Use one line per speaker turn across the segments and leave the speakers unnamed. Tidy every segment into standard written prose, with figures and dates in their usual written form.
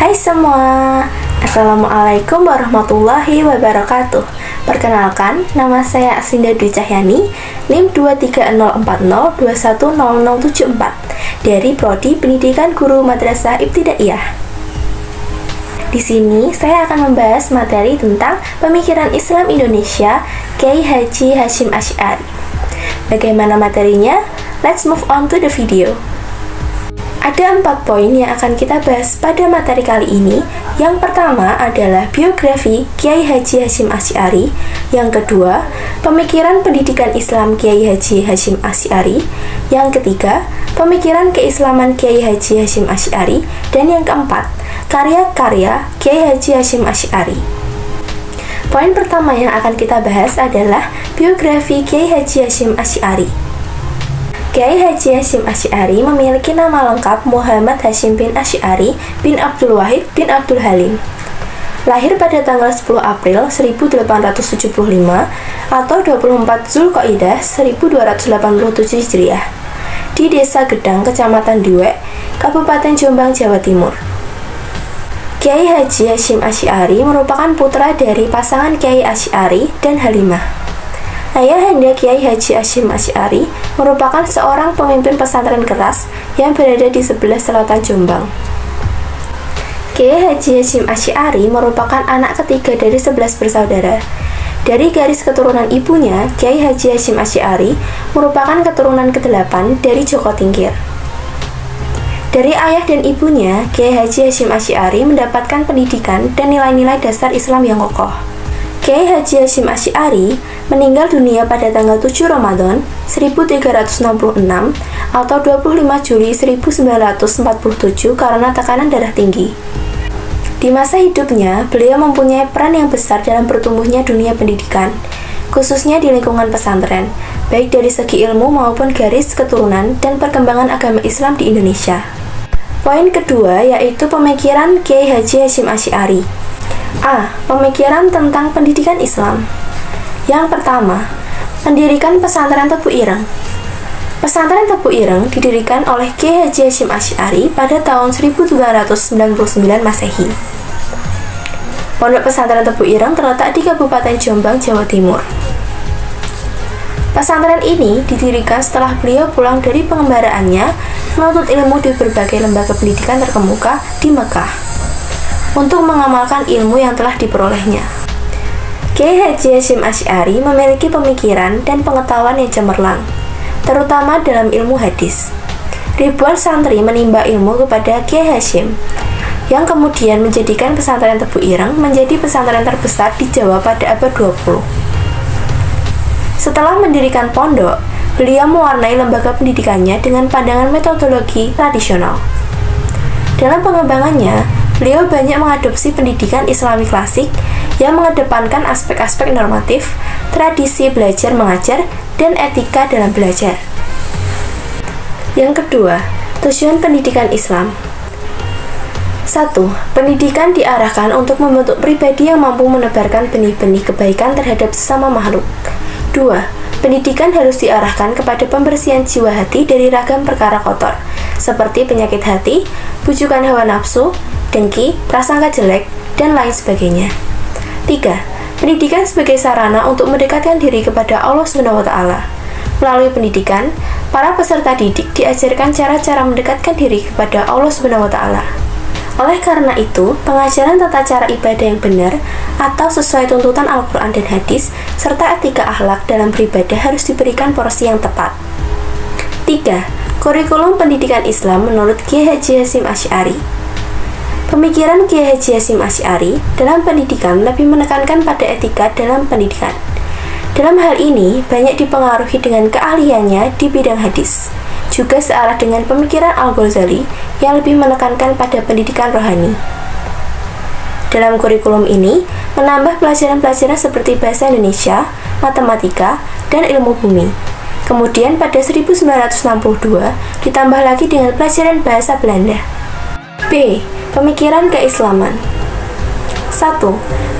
Hai semua, Assalamualaikum warahmatullahi wabarakatuh. Perkenalkan, nama saya Asinda Dwi Cahyani, NIM 23040210074 dari Prodi Pendidikan Guru Madrasah Ibtidaiyah. Di sini saya akan membahas materi tentang pemikiran Islam Indonesia Kyai Haji Hasyim Asy'ari. Bagaimana materinya? Let's move on to the video. Ada 4 poin yang akan kita bahas pada materi kali ini. Yang pertama adalah biografi Kyai Haji Hasyim Asy'ari. Yang kedua, pemikiran pendidikan Islam Kyai Haji Hasyim Asy'ari. Yang ketiga, pemikiran keislaman Kyai Haji Hasyim Asy'ari. Dan yang keempat, karya-karya Kyai Haji Hasyim Asy'ari. Poin pertama yang akan kita bahas adalah biografi Kyai Haji Hasyim Asy'ari. Kyai Haji Hasyim Asy'ari memiliki nama lengkap Muhammad Hasyim bin Asy'ari bin Abdul Wahid bin Abdul Halim. Lahir pada tanggal 10 April 1875 atau 24 Zulqa'dah 1287 Hijriah di Desa Gedang, Kecamatan Diwek, Kabupaten Jombang, Jawa Timur. Kyai Haji Hasyim Asy'ari merupakan putra dari pasangan Kyai Asy'ari dan Halimah. Ayahanda Kyai Haji Hasyim Asy'ari merupakan seorang pemimpin pesantren keras yang berada di sebelah selatan Jombang. Kyai Haji Hasyim Asy'ari merupakan anak ketiga dari 11 bersaudara. Dari garis keturunan ibunya, Kyai Haji Hasyim Asy'ari merupakan keturunan ke-8 dari Joko Tingkir. Dari ayah dan ibunya, Kyai Haji Hasyim Asy'ari mendapatkan pendidikan dan nilai-nilai dasar Islam yang kokoh. Kyai Haji Hasyim Asy'ari meninggal dunia pada tanggal 7 Ramadan 1366 atau 25 Juli 1947 karena tekanan darah tinggi. Di masa hidupnya, beliau mempunyai peran yang besar dalam bertumbuhnya dunia pendidikan, khususnya di lingkungan pesantren, baik dari segi ilmu maupun garis keturunan dan perkembangan agama Islam di Indonesia. Poin kedua yaitu pemikiran Kyai Haji Hasyim Asy'ari. A. Pemikiran tentang pendidikan Islam. Yang pertama, mendirikan pesantren Tebu Ireng. Pesantren Tebu Ireng didirikan oleh Kyai Haji Hasyim Asy'ari pada tahun 1999 Masehi. Pondok pesantren Tebu Ireng terletak di Kabupaten Jombang, Jawa Timur. Pesantren ini didirikan setelah beliau pulang dari pengembaraannya menuntut ilmu di berbagai lembaga pendidikan terkemuka di Mekah untuk mengamalkan ilmu yang telah diperolehnya. Kyai Haji Hasyim Asy'ari memiliki pemikiran dan pengetahuan yang cemerlang, terutama dalam ilmu hadis. Ribuan santri menimba ilmu kepada Kyai Hasyim, yang kemudian menjadikan pesantren Tebu Ireng menjadi pesantren terbesar di Jawa pada abad 20. Setelah mendirikan pondok, beliau mewarnai lembaga pendidikannya dengan pandangan metodologi tradisional. Dalam pengembangannya, beliau banyak mengadopsi pendidikan Islami klasik yang mengedepankan aspek-aspek normatif, tradisi belajar mengajar, dan etika dalam belajar. Yang kedua, tujuan pendidikan Islam. 1. Pendidikan diarahkan untuk membentuk pribadi yang mampu menebarkan benih-benih kebaikan terhadap sesama makhluk. 2. Pendidikan harus diarahkan kepada pembersihan jiwa hati dari ragam perkara kotor, seperti penyakit hati, bujukan hawa nafsu, dengki, prasangka jelek, dan lain sebagainya. 3. Pendidikan sebagai sarana untuk mendekatkan diri kepada Allah SWT. Melalui pendidikan, para peserta didik diajarkan cara-cara mendekatkan diri kepada Allah SWT. Oleh karena itu, pengajaran tata cara ibadah yang benar atau sesuai tuntutan Al-Quran dan hadis, serta etika akhlak dalam beribadah harus diberikan porsi yang tepat. 3. Kurikulum pendidikan Islam menurut Kyai Haji Hasyim Asy'ari. Pemikiran Kyai Haji Hasyim Asy'ari dalam pendidikan lebih menekankan pada etika dalam pendidikan. Dalam hal ini, banyak dipengaruhi dengan keahliannya di bidang hadis, juga searah dengan pemikiran Al-Ghazali yang lebih menekankan pada pendidikan rohani. Dalam kurikulum ini, menambah pelajaran-pelajaran seperti bahasa Indonesia, matematika, dan ilmu bumi. Kemudian pada 1962, ditambah lagi dengan pelajaran bahasa Belanda. B. Pemikiran keislaman. 1.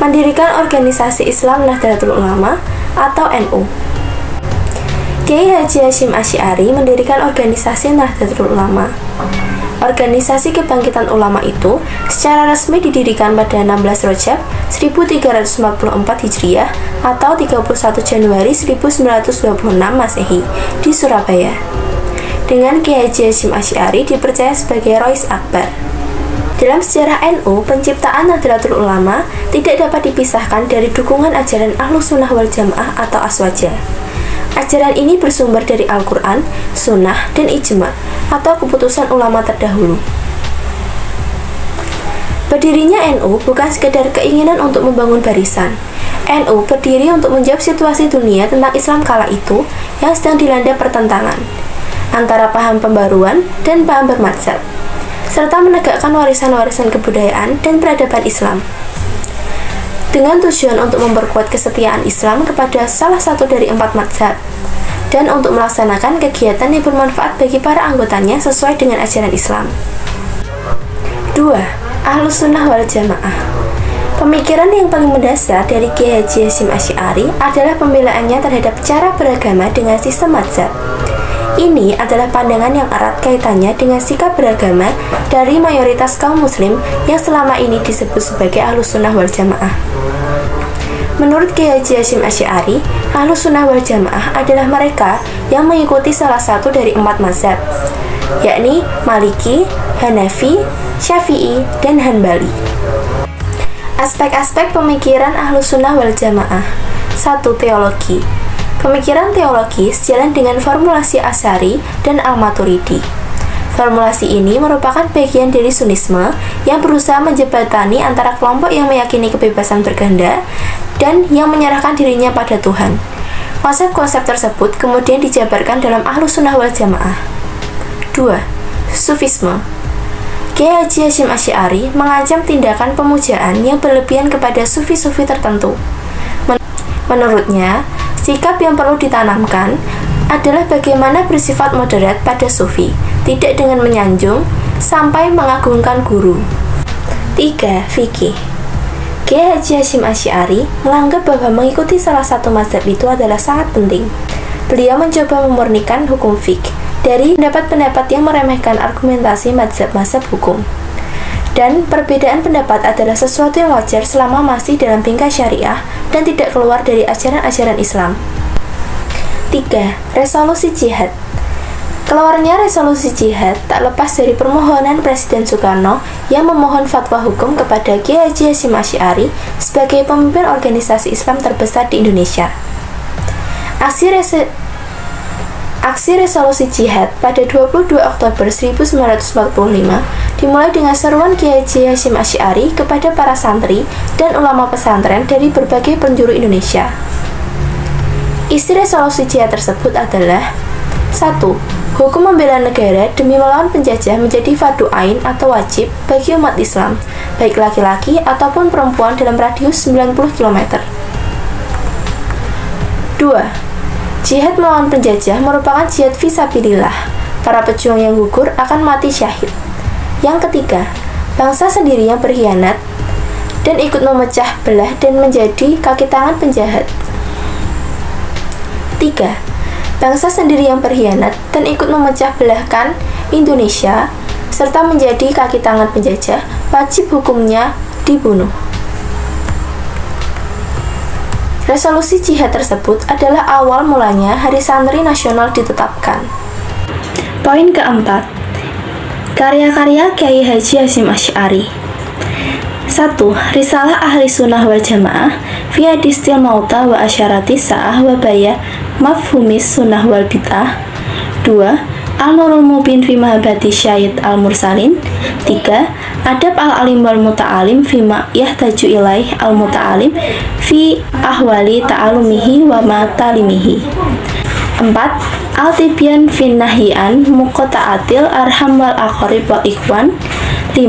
Mendirikan organisasi Islam Nahdlatul Ulama atau NU. Kyai Haji Hasyim Asy'ari mendirikan organisasi Nahdlatul Ulama. Organisasi Kebangkitan Ulama itu secara resmi didirikan pada 16 Rajab 1344 Hijriah atau 31 Januari 1926 Masehi di Surabaya. Dengan Kiai Haji Hasyim Asy'ari dipercaya sebagai Rois Akbar. Dalam sejarah NU, penciptaan Nahdlatul Ulama tidak dapat dipisahkan dari dukungan ajaran Ahlus Sunnah wal Jamaah atau Aswaja. Ajaran ini bersumber dari Al-Quran, Sunnah, dan Ijma' atau keputusan ulama terdahulu. Berdirinya NU bukan sekedar keinginan untuk membangun barisan. NU berdiri untuk menjawab situasi dunia tentang Islam kala itu yang sedang dilanda pertentangan antara paham pembaruan dan paham bermadzhab, serta menegakkan warisan-warisan kebudayaan dan peradaban Islam. Dengan tujuan untuk memperkuat kesetiaan Islam kepada salah satu dari 4 mazhab, dan untuk melaksanakan kegiatan yang bermanfaat bagi para anggotanya sesuai dengan ajaran Islam. 2. Ahlus Sunnah wal Jamaah. Pemikiran yang paling mendasar dari Kiai Haji Hasyim Asy'ari adalah pembelaannya terhadap cara beragama dengan sistem mazhab. Ini adalah pandangan yang erat kaitannya dengan sikap beragama dari mayoritas kaum muslim yang selama ini disebut sebagai Ahlus Sunnah wal Jamaah. Menurut Kiai Haji Hasyim Asy'ari, Ahlus Sunnah wal Jamaah adalah mereka yang mengikuti salah satu dari 4 mazhab, yakni Maliki, Hanafi, Syafi'i, dan Hanbali. Aspek-aspek pemikiran Ahlus Sunnah wal Jamaah. 1. Teologi. Pemikiran teologis sejalan dengan formulasi Asy'ari dan Al-Maturidi. Formulasi ini merupakan bagian dari Sunnisme yang berusaha menjembatani antara kelompok yang meyakini kebebasan berkehendak dan yang menyerahkan dirinya pada Tuhan. Konsep-konsep tersebut kemudian dijabarkan dalam Ahlus Sunnah wal Jamaah. 2. Sufisme. Kiai Haji Hasyim Asy'ari mengancam tindakan pemujaan yang berlebihan kepada sufi-sufi tertentu. Menurutnya, sikap yang perlu ditanamkan adalah bagaimana bersifat moderat pada sufi, tidak dengan menyanjung sampai mengagungkan guru. 3. Fikih. Kiai Haji Hasyim Asy'ari menganggap bahwa mengikuti salah satu mazhab itu adalah sangat penting. Beliau mencoba memurnikan hukum fikih dari pendapat-pendapat yang meremehkan argumentasi mazhab-mazhab hukum. Dan perbedaan pendapat adalah sesuatu yang wajar selama masih dalam bingkai syariah dan tidak keluar dari ajaran-ajaran Islam. 3. Resolusi jihad. Keluarnya resolusi jihad tak lepas dari permohonan Presiden Soekarno yang memohon fatwa hukum kepada Kiai Haji Hasyim Asy'ari sebagai pemimpin organisasi Islam terbesar di Indonesia. Aksi resolusi jihad pada 22 Oktober 1945 dimulai dengan seruan Kiai Haji Hasyim Asy'ari kepada para santri dan ulama pesantren dari berbagai penjuru Indonesia. Isi resolusi jihad tersebut adalah 1. Hukum membela negara demi melawan penjajah menjadi fardu ain atau wajib bagi umat Islam, baik laki-laki ataupun perempuan dalam radius 90 km. 2. Jihad melawan penjajah merupakan jihad fisabilillah. Para pejuang yang gugur akan mati syahid. Yang ketiga, bangsa sendiri yang berkhianat dan ikut memecah belah dan menjadi kaki tangan penjahat. 3. Bangsa sendiri yang berkhianat dan ikut memecah belahkan Indonesia serta menjadi kaki tangan penjajah, wajib hukumnya dibunuh. Resolusi jihad tersebut adalah awal mulanya Hari Santri Nasional ditetapkan. Poin keempat, karya-karya Kiai Haji Hasyim Asy'ari. 1. Risalah Ahli Sunnah wal Jamaah fi Hadistil Mauta wa Asyaratis Sa'ah wa Baya Mafhumis Sunnah wal Bid'ah. 2. Al-Nurul Mubin fi Mahabbati Syahid Al-Mursalin. 3. Adab al-alim wal muta'alim fima yahtaju ilaih al-muta'alim fi ahwali ta'alumihi wa matalimihi. 4. Al-tibyan fin nahyian muqata'atil arham wal aqarib wal ikhwan. 5.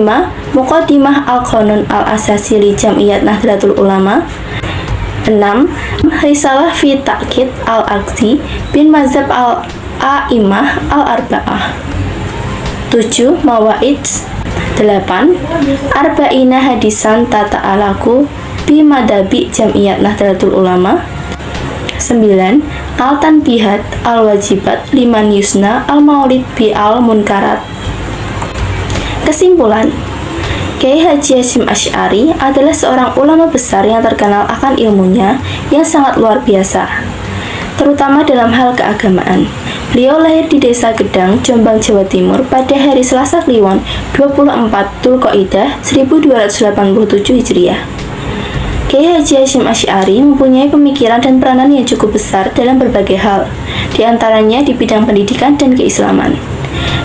Muqaddimah al-qanun al-asasi li jam'iyat Nahdlatul Ulama. 6. Risalah fi ta'kid al-aqsi bin mazhab al-a'imah al-arba'ah. 7. Mawaid. 8. Arba'ina hadisan tata'alaku bi madabi jam'iyat Nahdlatul Ulama. 9. Al-tanbihat al-wajibat liman yusna al-maulid bi al-munkarat. Kesimpulan, Kiai Haji Hasyim Asy'ari adalah seorang ulama besar yang terkenal akan ilmunya yang sangat luar biasa, terutama dalam hal keagamaan. Beliau lahir di Desa Gedang, Jombang, Jawa Timur pada hari Selasa Kliwon 24 Dzulqa'dah 1287 Hijriah. Kiai Haji Hasyim Asy'ari mempunyai pemikiran dan peranan yang cukup besar dalam berbagai hal, di antaranya di bidang pendidikan dan keislaman.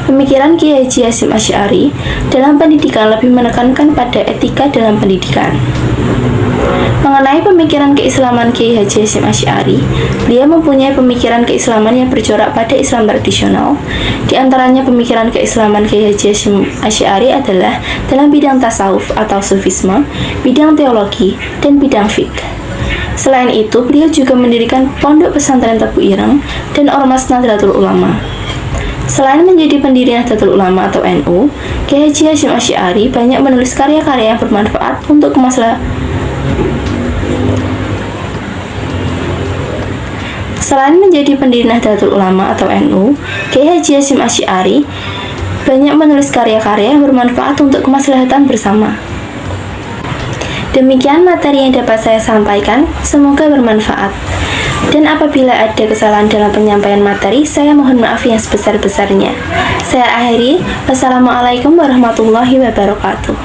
Pemikiran Kiai Haji Hasyim Asy'ari dalam pendidikan lebih menekankan pada etika dalam pendidikan. Mengenai pemikiran keislaman Kiai Haji Hasyim Asy'ari, beliau mempunyai pemikiran keislaman yang bercorak pada Islam tradisional. Di antaranya pemikiran keislaman Kiai Haji Hasyim Asy'ari adalah dalam bidang tasawuf atau sufisme, bidang teologi, dan bidang fiqh. Selain itu, beliau juga mendirikan Pondok Pesantren Tebu Ireng dan Ormas Nahdlatul Ulama. Selain menjadi pendiri Nahdlatul Ulama atau NU, Kiai Haji Hasyim Asy'ari banyak menulis karya-karya yang bermanfaat untuk Selain menjadi pendiri Nahdlatul Ulama atau NU, Kiai Haji Hasyim Asy'ari banyak menulis karya-karya yang bermanfaat untuk kemaslahatan bersama. Demikian materi yang dapat saya sampaikan, semoga bermanfaat. Dan apabila ada kesalahan dalam penyampaian materi, saya mohon maaf yang sebesar-besarnya. Saya akhiri, wassalamualaikum warahmatullahi wabarakatuh.